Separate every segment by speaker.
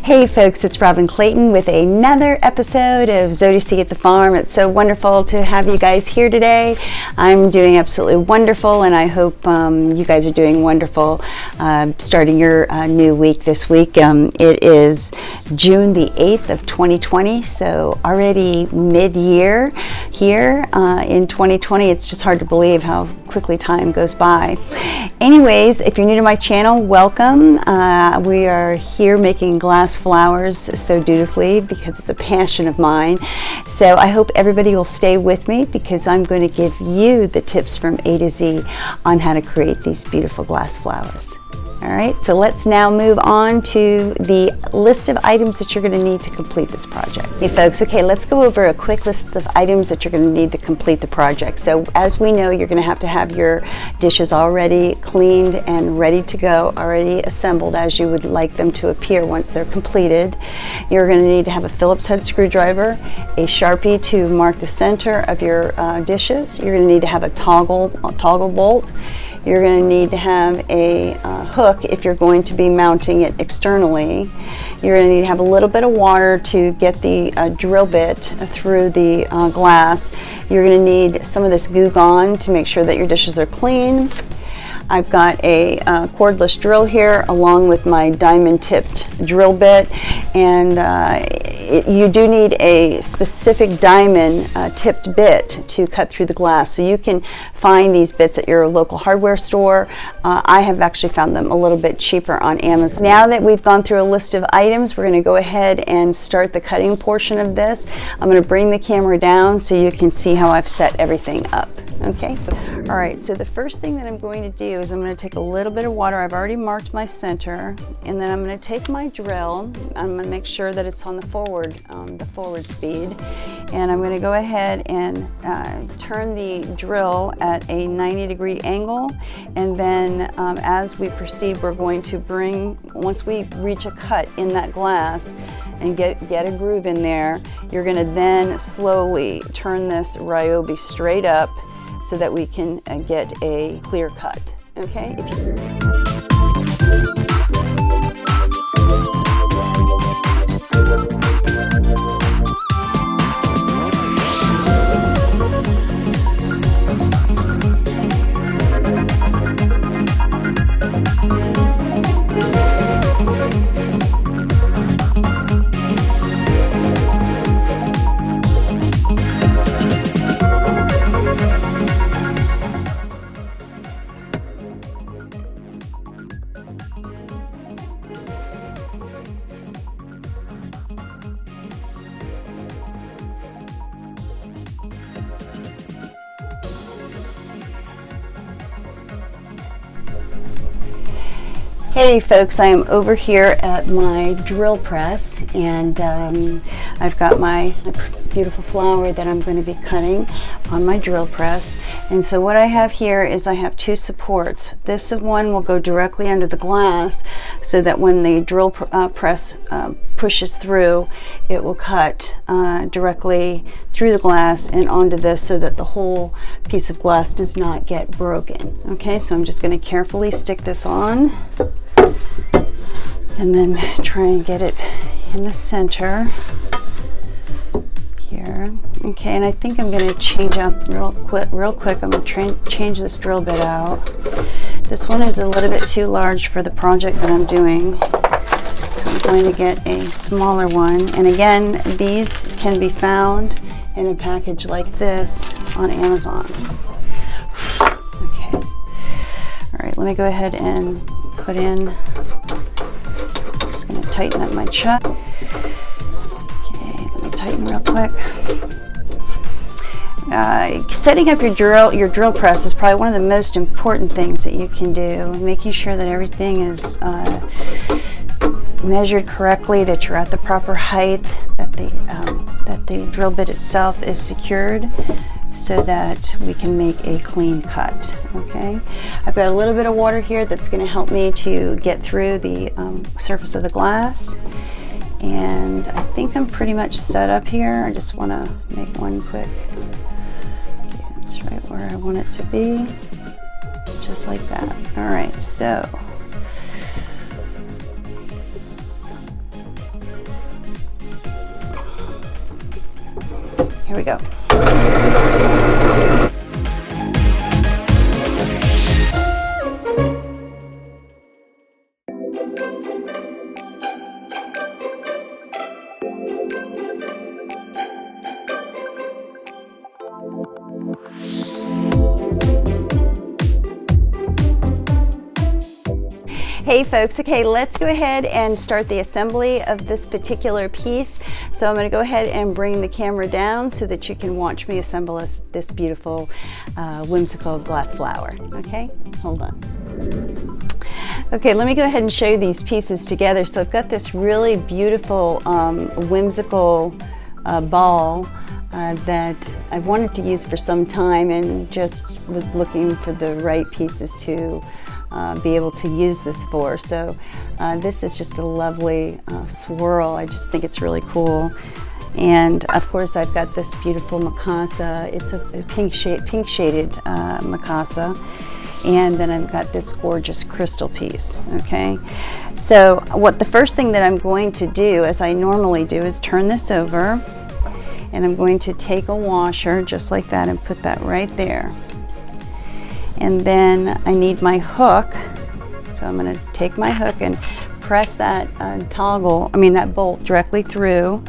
Speaker 1: Hey folks, it's RobinClayton with another episode of Zodicatthefarm at the Farm. It's so wonderful to have you guys here today. I'm doing absolutely wonderful, and I hope you guys are doing wonderful starting your new week this week. It is June the 8th of 2020, so already mid-year here in 2020. It's just hard to believe how quickly time goes by. Anyways, if you're new to my channel, welcome. We are here making glass flowers so dutifully because it's a passion of mine. So I hope everybody will stay with me because I'm going to give you the tips from A to Z on how to create these beautiful glass flowers. All right, so let's now move on to the list of items that you're going to need to complete this project. Hey folks, okay, let's go over a quick list of items that you're going to need to complete the project. So as we know, you're going to have your dishes already cleaned and ready to go, already assembled as you would like them to appear once they're completed. You're going to need to have a Phillips head screwdriver, a Sharpie to mark the center of your dishes. You're going to need to have a toggle bolt. You're going to need to have a hook if you're going to be mounting it externally. You're going to need to have a little bit of water to get the drill bit through the glass. You're going to need some of this Goo Gone to make sure that your dishes are clean. I've got a cordless drill here along with my diamond tipped drill bit, and you do need a specific diamond tipped bit to cut through the glass. So you can find these bits at your local hardware store. I have actually found them a little bit cheaper on Amazon. Now that we've gone through a list of items, we're going to go ahead and start the cutting portion of this. I'm going to bring the camera down so you can see how I've set everything up. Okay, all right, so the first thing that I'm going to do is I'm going to take a little bit of water. I've already marked my center, and then I'm going to take my drill. I'm going to make sure that it's on the forward speed, and I'm going to go ahead and turn the drill at a 90-degree angle, and then as we proceed, we're going to once we reach a cut in that glass and get a groove in there, you're going to then slowly turn this ryobi straight up so that we can get a clear cut, okay? Hey folks, I am over here at my drill press, and I've got my beautiful flower that I'm going to be cutting on my drill press. And so what I have here is I have two supports. This one will go directly under the glass so that when the drill press pushes through, it will cut directly through the glass and onto this so that the whole piece of glass does not get broken. Okay, so I'm just going to carefully stick this on and then try and get it in the center here. Okay, and I think I'm going to change up real quick. I'm going to change this drill bit out. This one is a little bit too large for the project that I'm doing, so I'm going to get a smaller one. And again, these can be found in a package like this on Amazon. Okay, all right, let me go ahead and put in, I'm just going to tighten up my chuck. Okay, let me tighten real quick. Setting up your drill press is probably one of the most important things that you can do. Making sure that everything is measured correctly, that you're at the proper height, that the drill bit itself is secured, so that we can make a clean cut. Okay, I've got a little bit of water here that's going to help me to get through the surface of the glass, and I think I'm pretty much set up here. I just want to make one quick. Okay, that's right where I want it to be, just like that. All right, so here we go. Hey folks, okay, let's go ahead and start the assembly of this particular piece. So I'm going to go ahead and bring the camera down so that you can watch me assemble this beautiful whimsical glass flower. Okay, hold on. Okay, let me go ahead and show you these pieces together. So I've got this really beautiful whimsical ball that I've wanted to use for some time and just was looking for the right pieces to be able to use this for. So this is just a lovely swirl. I just think it's really cool. And of course I've got this beautiful Mikasa. It's a pink shaded Mikasa. And then I've got this gorgeous crystal piece, okay? So the first thing that I'm going to do, as I normally do, is turn this over. And I'm going to take a washer just like that and put that right there. And then I need my hook. So I'm going to take my hook and press that that bolt directly through,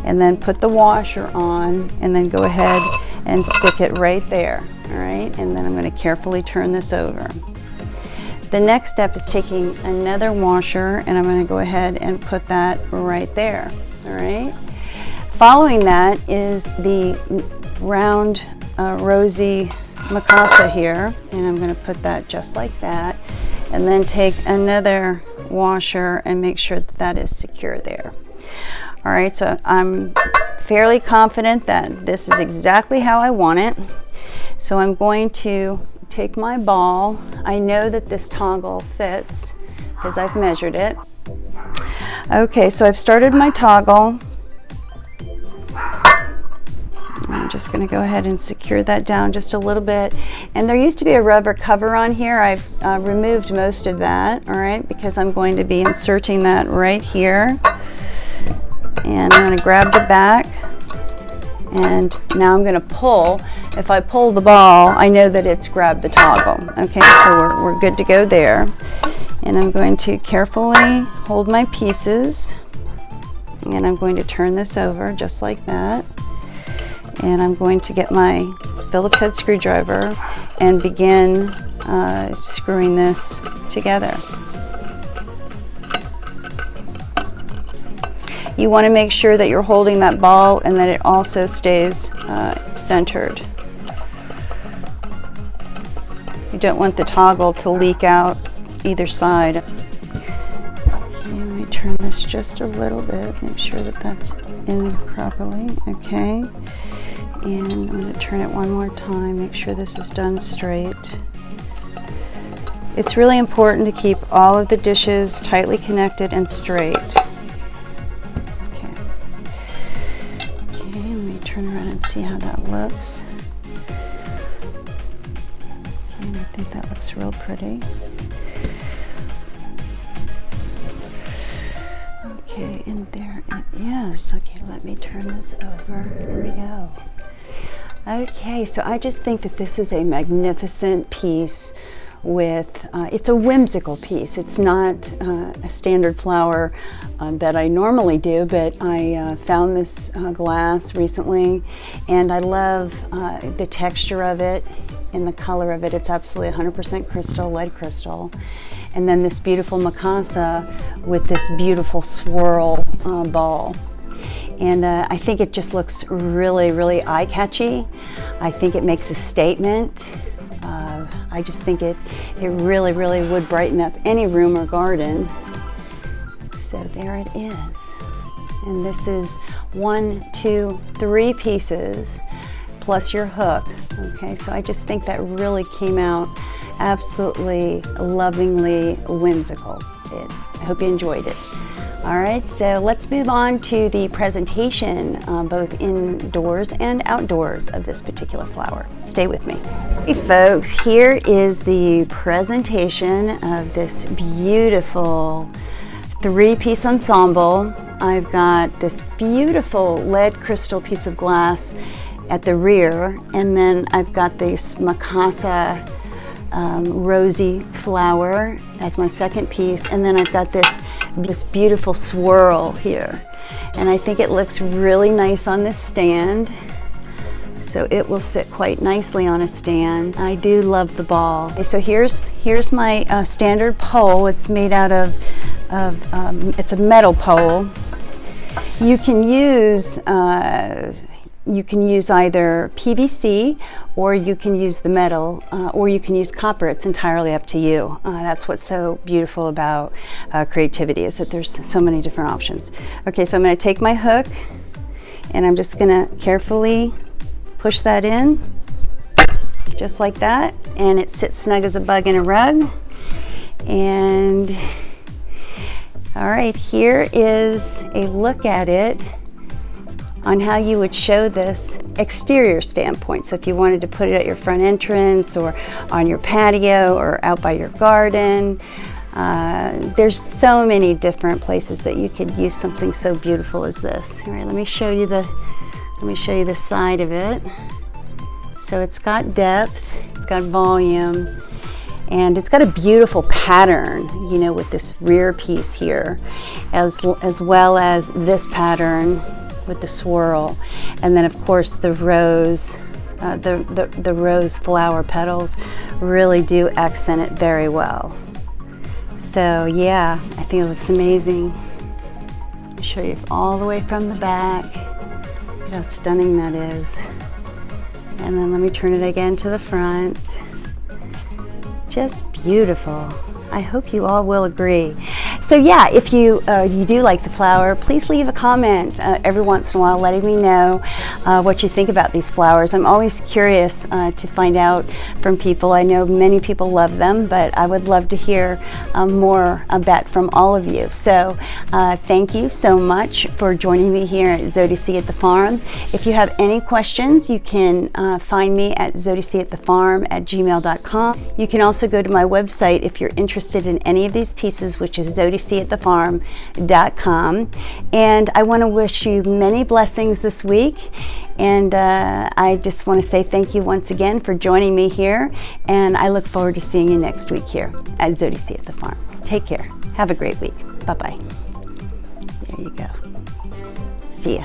Speaker 1: and then put the washer on, and then go ahead and stick it right there. All right, and then I'm going to carefully turn this over. The next step is taking another washer, and I'm going to go ahead and put that right there. All right. Following that is the round rosy Mikasa here, and I'm going to put that just like that, and then take another washer and make sure that that is secure there. All right, so I'm fairly confident that this is exactly how I want it. So I'm going to take my ball. I know that this toggle fits because I've measured it. Okay, so I've started my toggle. I'm just going to go ahead and secure that down just a little bit. And there used to be a rubber cover on here. I've removed most of that, all right, because I'm going to be inserting that right here. And I'm going to grab the back. And now I'm going to pull. If I pull the ball, I know that it's grabbed the toggle. Okay, so we're good to go there. And I'm going to carefully hold my pieces. And I'm going to turn this over just like that. And I'm going to get my Phillips head screwdriver and begin screwing this together. You want to make sure that you're holding that ball and that it also stays centered. You don't want the toggle to leak out either side. Okay, let me turn this just a little bit, make sure that that's in properly. Okay. And I'm going to turn it one more time, make sure this is done straight. It's really important to keep all of the dishes tightly connected and straight. Okay. Okay, let me turn around and see how that looks. Okay, I think that looks real pretty. Okay, and there it is. Okay, let me turn this over. Here we go. Okay, so I just think that this is a magnificent piece with, it's a whimsical piece. It's not a standard flower that I normally do, but I found this glass recently, and I love the texture of it and the color of it. It's absolutely 100% crystal, lead crystal. And then this beautiful Mikasa with this beautiful swirl ball. And I think it just looks really, really eye-catchy. I think it makes a statement. I just think it really, really would brighten up any room or garden. So there it is. And this is 1, 2, 3 pieces plus your hook. Okay, so I just think that really came out absolutely lovingly whimsical. I hope you enjoyed it. All right, so let's move on to the presentation, both indoors and outdoors, of this particular flower. Stay with me. Hey folks, here is the presentation of this beautiful 3-piece ensemble. I've got this beautiful lead crystal piece of glass at the rear, and then I've got this Mikasa rosy flower as my second piece, and then I've got this beautiful swirl here. And I think it looks really nice on this stand, so it will sit quite nicely on a stand. I do love the ball. Okay, so here's my standard pole. It's made out of it's a metal pole. You can use either PVC, or you can use the metal, or you can use copper. It's entirely up to you. That's what's so beautiful about creativity, is that there's so many different options. Okay, so I'm going to take my hook, and I'm just going to carefully push that in, just like that, and it sits snug as a bug in a rug. And all right, here is a look at it on how you would show this exterior standpoint. So if you wanted to put it at your front entrance, or on your patio, or out by your garden, there's so many different places that you could use something so beautiful as this. All right, let me show you the side of it. So it's got depth, it's got volume, and it's got a beautiful pattern, you know, with this rear piece here, as well as this pattern with the swirl, and then of course the rose, the rose flower petals really do accent it very well. So yeah, I think it looks amazing. I'll show you all the way from the back. Look at how stunning that is. And then let me turn it again to the front. Just beautiful. I hope you all will agree. So yeah, if you do like the flower, please leave a comment every once in a while letting me know what you think about these flowers. I'm always curious to find out from people. I know many people love them, but I would love to hear more back from all of you. So thank you so much for joining me here at Zodic at the Farm. If you have any questions, you can find me at zodicatthefarm@gmail.com. You can also go to my website if you're interested in any of these pieces, which is zodicatthefarm.com. And I want to wish you many blessings this week. And I just want to say thank you once again for joining me here. And I look forward to seeing you next week here at Zodic at the Farm. Take care. Have a great week. Bye-bye. There you go. See ya.